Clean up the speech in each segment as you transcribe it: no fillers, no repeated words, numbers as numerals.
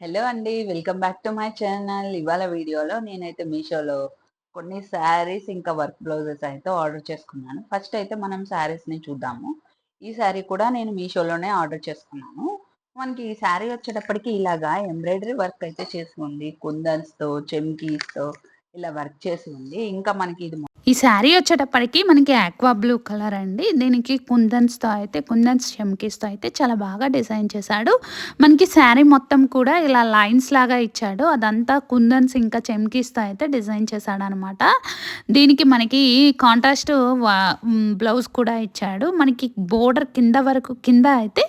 Hello అండి. Welcome back to my channel. ఇవాళ వీడియోలో నేనైతే మీషోలో కొన్ని శారీస్ ఇంకా వర్క్ బ్లౌజెస్ అయితే ఆర్డర్ చేసుకున్నాను. ఫస్ట్ అయితే మనం శారీస్‌ని చూద్దాము. ఈ శారీ కూడా నేను మీషోలోనే ఆర్డర్ చేసుకున్నాను. మనకి ఈ శారీ వచ్చేటప్పటికి ఇలాగా ఎంబ్రాయిడరీ వర్క్ అయితే చేసి ఉంది. కుందన్స్‌తో, చెమ్కీస్‌తో ఇలా వర్క్ చేసి ఉంది. ఇంకా మనకి ఇది ఈ శారీ వచ్చేటప్పటికి మనకి ఆక్వా బ్లూ కలర్ అండి. దీనికి కుందన్స్ చమ్కీస్‌తో అయితే చాలా బాగా డిజైన్ చేశాడు. మనకి శారీ మొత్తం కూడా ఇలా లైన్స్ లాగా ఇచ్చాడు. అదంతా కుందన్స్ ఇంకా చమ్కీస్‌తో అయితే డిజైన్ చేశాడనమాట. దీనికి మనకి కాంట్రాస్ట్ బ్లౌజ్ కూడా ఇచ్చాడు. మనకి బోర్డర్ కింద అయితే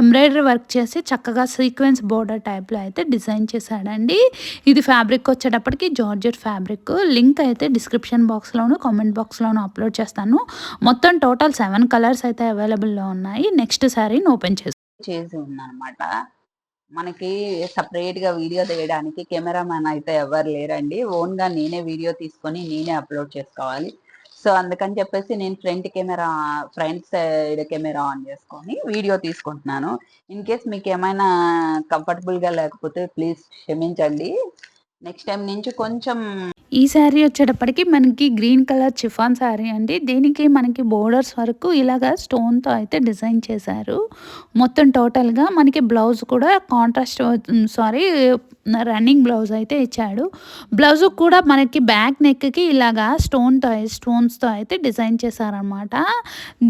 ఎంబ్రాయిడరీ వర్క్ చేసి చక్కగా సీక్వెన్స్ బోర్డర్ టైప్‌లో అయితే డిజైన్ చేశాడండి. ఇది ఫ్యాబ్రిక్ వచ్చేటప్పటికి జార్జెట్ ఫ్యాబ్రిక్. లింక్ అయితే డిస్క్రిప్షన్ బాక్స్‌లోను, కామెంట్ బాక్స్‌లోను అప్లోడ్ చేస్తాను. మొత్తం టోటల్ 7 కలర్స్ అయితే అవైలబుల్‌లో ఉన్నాయి. నెక్స్ట్ శారీని ఓపెన్ చేసి ఉందనమాట. మనకి సెపరేట్‌గా వీడియో తీయడానికి కెమెరామాన్ అయితే ఎవ్వరు లేరండి. ఓన్‌గా నేనే వీడియో తీసుకొని నేనే అప్‌లోడ్ చేసుకోవాలి. సో, అందుకని చెప్పేసి నేను ఫ్రంట్ సైడ్ కెమెరా ఆన్ చేసుకొని వీడియో తీసుకుంటున్నాను. ఇన్ కేస్ మీకేమైనా కంఫర్టబుల్‌గా లేకపోతే ప్లీజ్ క్షమించండి. నెక్స్ట్ టైమ్ నుంచి కొంచెం ఈ శారీ వచ్చేటప్పటికి మనకి గ్రీన్ కలర్ చిఫాన్ శారీ అండి. దీనికి మనకి బోర్డర్స్ వరకు ఇలాగా స్టోన్‌తో అయితే డిజైన్ చేశారు. మొత్తం టోటల్‌గా మనకి బ్లౌజ్ కూడా రన్నింగ్ బ్లౌజ్ అయితే ఇచ్చాడు. బ్లౌజ్ కూడా మనకి బ్యాక్ నెక్‌కి ఇలాగా స్టోన్స్‌తో అయితే డిజైన్ చేశారనమాట.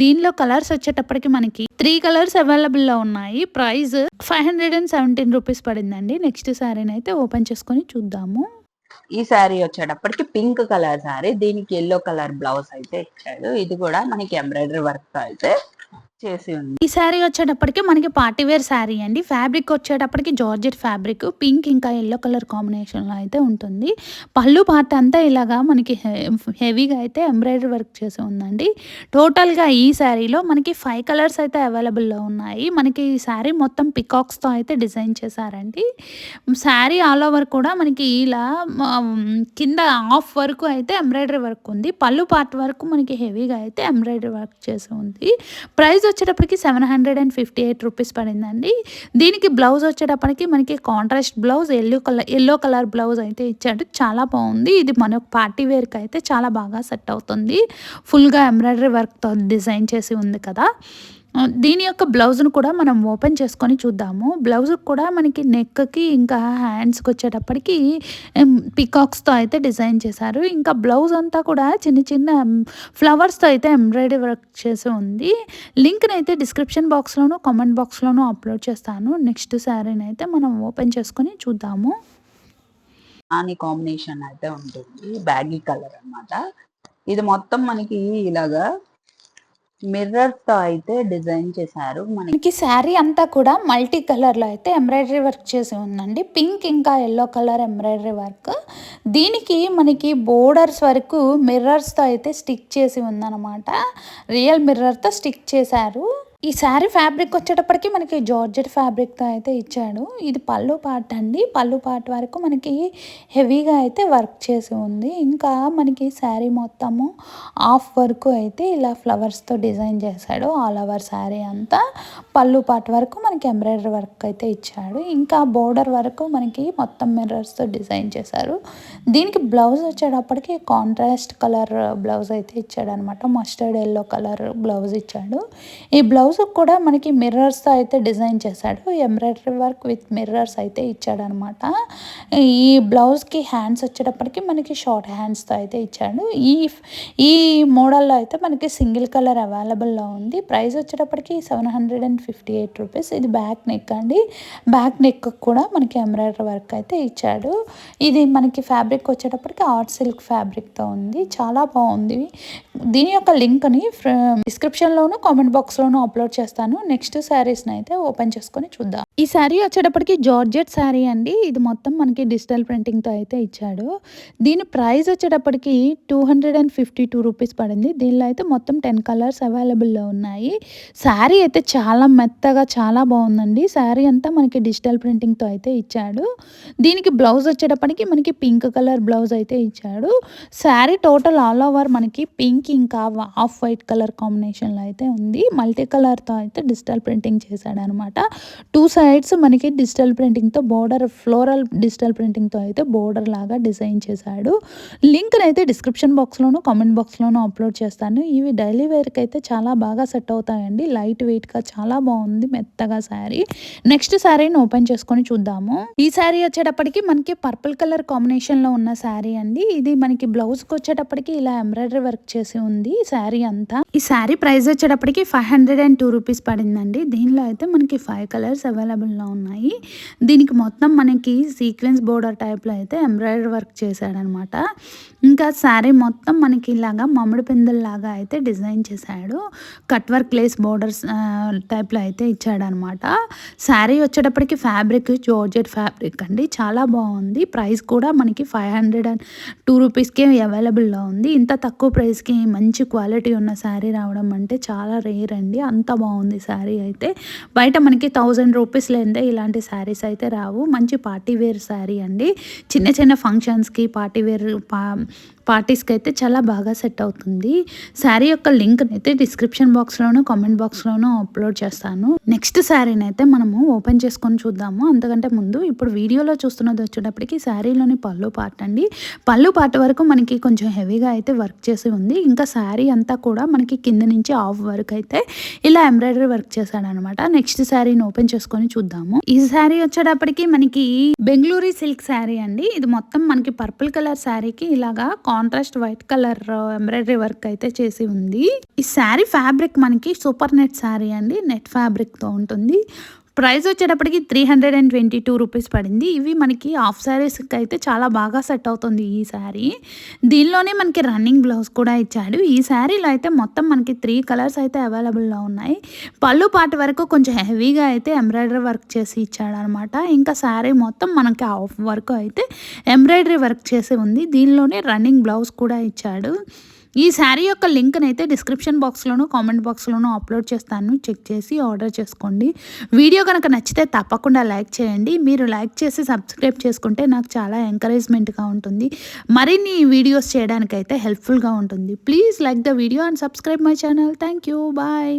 దీనిలో కలర్స్ వచ్చేటప్పటికి మనకి 3 కలర్స్ అవైలబుల్‌లో ఉన్నాయి. ప్రైస్ 517 రూపీస్ పడిందండి. నెక్స్ట్ శారీని అయితే ఓపెన్ చేసుకొని చూద్దాము. ఈ శారీ వచ్చేటప్పటికి పింక్ కలర్ శారీ. దీనికి యెల్లో కలర్ బ్లౌజ్ అయితే ఇచ్చాడు. ఇది కూడా మనకి ఎంబ్రాయిడరీ వర్క్‌తో అయితే చేసి ఉంది. ఈ శారీ వచ్చేటప్పటికి మనకి పార్టీ వేర్ శారీ అండి. ఫ్యాబ్రిక్ వచ్చేటప్పటికి జార్జెట్ ఫ్యాబ్రిక్ పింక్ ఇంకా యెల్లో కలర్ కాంబినేషన్‌లో అయితే ఉంటుంది. పళ్ళు పార్ట్ అంతా ఇలాగా మనకి హెవీగా అయితే ఎంబ్రాయిడరీ వర్క్ చేసి ఉందండి. టోటల్‌గా ఈ శారీలో మనకి 5 కలర్స్ అయితే అవైలబుల్‌లో ఉన్నాయి. మనకి ఈ శారీ మొత్తం పికాక్స్‌తో అయితే డిజైన్ చేశారండి. శారీ ఆల్ ఓవర్ కూడా మనకి ఇలా కింద హాఫ్ వరకు అయితే ఎంబ్రాయిడరీ వర్క్ ఉంది. పళ్ళు పార్ట్ వరకు మనకి హెవీగా అయితే ఎంబ్రాయిడరీ వర్క్ చేసి ఉంది. ప్రైస్ వచ్చేటప్పటికి 758 రూపీస్ పడిందండి. దీనికి బ్లౌజ్ వచ్చేటప్పటికి మనకి contrast blouse yellow colour blouse అయితే ఇచ్చాడు. చాలా బాగుంది. ఇది మనకు పార్టీ వేర్‌కి అయితే చాలా బాగా సెట్ అవుతుంది. ఫుల్‌గా ఎంబ్రాయిడరీ వర్క్‌తో డిజైన్ చేసి ఉంది కదా! దీని యొక్క బ్లౌజ్‌ను కూడా మనం ఓపెన్ చేసుకొని చూద్దాము. బ్లౌజ్ కూడా మనకి నెక్‌కి ఇంకా హ్యాండ్స్‌కి వచ్చేటప్పటికి పీకాక్స్‌తో అయితే డిజైన్ చేశారు. ఇంకా బ్లౌజ్ అంతా కూడా చిన్న చిన్న ఫ్లవర్స్‌తో అయితే ఎంబ్రాయిడరీ వర్క్ చేసి ఉంది. లింక్‌నైతే డిస్క్రిప్షన్ బాక్స్‌లోను, కామెంట్ బాక్స్‌లోను అప్లోడ్ చేస్తాను. నెక్స్ట్ శారీనైతే మనం ఓపెన్ చేసుకొని చూద్దాము. కాంబినేషన్ అయితే ఉంటుంది. బ్యాగీ కలర్ అన్నమాట. ఇది మొత్తం మనకి ఇలాగా మిర్రర్స్‌తో అయితే డిజైన్ చేశారు. మనకి శారీ అంతా కూడా మల్టీ కలర్‌లో అయితే ఎంబ్రాయిడరీ వర్క్ చేసి ఉందండి. పింక్ ఇంకా యెల్లో కలర్ ఎంబ్రాయిడరీ వర్క్. దీనికి మనకి బోర్డర్స్ వరకు మిర్రర్స్‌తో అయితే స్టిక్ చేసి ఉందనమాట. రియల్ మిర్రర్‌తో స్టిక్ చేశారు. ఈ శారీ ఫ్యాబ్రిక్ వచ్చేటప్పటికి మనకి జార్జెట్ ఫ్యాబ్రిక్‌తో అయితే ఇచ్చాడు. ఇది పళ్ళు పార్ట్ అండి. పళ్ళు పార్ట్ వరకు మనకి హెవీగా అయితే వర్క్ చేసి ఉంది. ఇంకా మనకి శారీ మొత్తము హాఫ్ వరకు అయితే ఇలా ఫ్లవర్స్‌తో డిజైన్ చేశాడు. ఆల్ ఓవర్ శారీ అంతా. పళ్ళు పార్ట్ వరకు మనకి ఎంబ్రాయిడరీ వర్క్ అయితే ఇచ్చాడు. ఇంకా బోర్డర్ వరకు మనకి మొత్తం మిర్రర్స్‌తో డిజైన్ చేశారు. దీనికి బ్లౌజ్ వచ్చేటప్పటికి కాంట్రాస్ట్ కలర్ బ్లౌజ్ అయితే ఇచ్చాడనమాట. మస్టర్డ్ యెల్లో కలర్ బ్లౌజ్ ఇచ్చాడు. ఈ బ్లౌజ్ కూడా మనకి మిర్రర్స్‌తో అయితే డిజైన్ చేశాడు. ఎంబ్రాయిడరీ వర్క్ విత్ మిర్రర్స్ అయితే ఇచ్చాడనమాట. ఈ బ్లౌజ్‌కి హ్యాండ్స్ వచ్చేటప్పటికి మనకి షార్ట్ హ్యాండ్స్‌తో అయితే ఇచ్చాడు. ఈ మోడల్‌లో అయితే మనకి సింగిల్ కలర్ అవైలబుల్‌లో ఉంది. ప్రైస్ వచ్చేటప్పటికి 758 రూపీస్. ఇది బ్యాక్ నెక్ అండి. బ్యాక్ నెక్ కూడా మనకి ఎంబ్రాయిడరీ వర్క్ అయితే ఇచ్చాడు. ఇది మనకి ఫ్యాబ్రిక్ వచ్చేటప్పటికి ఆర్ట్ సిల్క్ ఫ్యాబ్రిక్‌తో ఉంది. చాలా బాగుంది. దీని యొక్క లింక్‌ని డిస్క్రిప్షన్‌లోను, కామెంట్ బాక్స్‌లోను అప్లోడ్ చేస్తాను. నెక్స్ట్ శారీస్‌ని అయితే ఓపెన్ చేసుకొని చూద్దాం. ఈ శారీ వచ్చేటప్పటికి జార్జెట్ శారీ అండి. ఇది మొత్తం మనకి డిజిటల్ ప్రింటింగ్‌తో అయితే ఇచ్చాడు. దీని ప్రైస్ వచ్చేటప్పటికి 252 రూపీస్ పడింది. దీనిలో అయితే మొత్తం 10 కలర్స్ అవైలబుల్‌లో ఉన్నాయి. శారీ అయితే చాలా మెత్తగా చాలా బాగుందండి. శారీ అంతా మనకి డిజిటల్ ప్రింటింగ్‌తో అయితే ఇచ్చాడు. దీనికి బ్లౌజ్ వచ్చేటప్పటికి మనకి పింక్ కలర్ బ్లౌజ్ అయితే ఇచ్చాడు. శారీ టోటల్ ఆల్ ఓవర్ మనకి పింక్ ఇంకా ఆఫ్ వైట్ కలర్ కాంబినేషన్‌లో అయితే ఉంది. మల్టీ కలర్ కలర్తో అయితే డిజిటల్ ప్రింటింగ్ చేశాడనమాట. 2 సైడ్స్ మనకి డిజిటల్ ప్రింటింగ్తో బోర్డర్ ఫ్లోరల్ డిజిటల్ ప్రింటింగ్తో అయితే బోర్డర్ లాగా డిజైన్ చేశాడు. లింక్ అయితే డిస్క్రిప్షన్ బాక్స్లోను కామెంట్ బాక్స్లోను అప్లోడ్ చేస్తాను. ఇవి డైలీ వేర్కి అయితే చాలా బాగా సెట్ అవుతాయండి. లైట్ వెయిట్గా చాలా బాగుంది మెత్తగా శారీ. నెక్స్ట్ శారీని ఓపెన్ చేసుకొని చూద్దాము. ఈ శారీ వచ్చేటప్పటికి మనకి పర్పుల్ కలర్ కాంబినేషన్లో ఉన్న శారీ అండి. ఇది మనకి బ్లౌజ్కి వచ్చేటప్పటికి ఇలా ఎంబ్రాయిడరీ వర్క్ చేసి ఉంది శారీ అంతా. ఈ శారీ ప్రైస్ వచ్చేటప్పటికి 502 రూపీస్ పడిందండి. దీనిలో అయితే మనకి 5 కలర్స్ అవైలబుల్లో ఉన్నాయి. దీనికి మొత్తం మనకి సీక్వెన్స్ బోర్డర్ టైప్లో అయితే ఎంబ్రాయిడరీ వర్క్ చేశాడనమాట. ఇంకా శారీ మొత్తం మనకి ఇలాగా మామిడి పిందెల్లాగా అయితే డిజైన్ చేశాడు. కట్ వర్క్ లేస్ బోర్డర్స్ టైప్లో అయితే ఇచ్చాడనమాట. శారీ వచ్చేటప్పటికి ఫ్యాబ్రిక్ జార్జెట్ ఫ్యాబ్రిక్ అండి, చాలా బాగుంది. ప్రైస్ కూడా మనకి 502 రూపీస్కే అవైలబుల్లో ఉంది. ఇంత తక్కువ ప్రైస్కి మంచి క్వాలిటీ ఉన్న శారీ రావడం అంటే చాలా రేర్ అండి. అంత బాగుంది శారీ అయితే. బయట మనకి 1000 రూపీస్ లేదే ఇలాంటి శారీస్ అయితే రావు. మంచి పార్టీ వేర్ శారీ అండి. చిన్న చిన్న ఫంక్షన్స్కి పార్టీ వేర్ పార్టీస్కి అయితే చాలా బాగా సెట్ అవుతుంది. శారీ యొక్క లింక్ అయితే డిస్క్రిప్షన్ బాక్స్లోను కామెంట్ బాక్స్లోను అప్లోడ్ చేస్తాను. నెక్స్ట్ శారీని అయితే మనము ఓపెన్ చేసుకొని చూద్దాము. అంతకంటే ముందు ఇప్పుడు వీడియోలో చూస్తున్నది వచ్చేటప్పటికి శారీలోని పళ్ళు పార్ట్ అండి. పళ్ళు పార్ట్ వరకు మనకి కొంచెం హెవీగా అయితే వర్క్ చేసి ఉంది. ఇంకా శారీ అంతా కూడా మనకి కింద నుంచి హాఫ్ వరకు అయితే ఇలా ఎంబ్రాయిడరీ వర్క్ చేశాడనమాట. నెక్స్ట్ శారీని ఓపెన్ చేసుకొని చూద్దాము. ఈ శారీ వచ్చేటప్పటికి మనకి బెంగళూరు సిల్క్ శారీ అండి. ఇది మొత్తం మనకి పర్పుల్ కలర్ శారీకి ఇలాగా contrast white colour embroidery work అయితే చేసి ఉంది. ఈ శారీ ఫ్యాబ్రిక్ మనకి సూపర్ నెట్ శారీ అండి. నెట్ ఫ్యాబ్రిక్తో ఉంటుంది. ప్రైస్ వచ్చేటప్పటికి 322 రూపీస్ పడింది. ఇవి మనకి హాఫ్ శారీస్కి అయితే చాలా బాగా సెట్ అవుతుంది ఈ శారీ. దీనిలోనే మనకి రన్నింగ్ బ్లౌజ్ కూడా ఇచ్చాడు. ఈ శారీలో అయితే మొత్తం మనకి 3 కలర్స్ అయితే అవైలబుల్లో ఉన్నాయి. పళ్ళు పార్ట్ వరకు కొంచెం హెవీగా అయితే ఎంబ్రాయిడరీ వర్క్ చేసి ఇచ్చాడు అనమాట. ఇంకా శారీ మొత్తం మనకి హాఫ్ వరకు అయితే ఎంబ్రాయిడరీ వర్క్ చేసి ఉంది. దీనిలోనే రన్నింగ్ బ్లౌజ్ కూడా ఇచ్చాడు. ఈ శారీ యొక్క లింక్ని అయితే డిస్క్రిప్షన్ బాక్స్లోను కామెంట్ బాక్స్లోను అప్లోడ్ చేస్తాను. చెక్ చేసి ఆర్డర్ చేసుకోండి. వీడియో కనుక నచ్చితే తప్పకుండా లైక్ చేయండి. మీరు లైక్ చేసి సబ్స్క్రైబ్ చేసుకుంటే నాకు చాలా ఎంకరేజ్మెంట్గా ఉంటుంది. మరిన్ని వీడియోస్ చేయడానికైతే హెల్ప్ఫుల్గా ఉంటుంది. Please like the video and subscribe my channel. Thank you. Bye.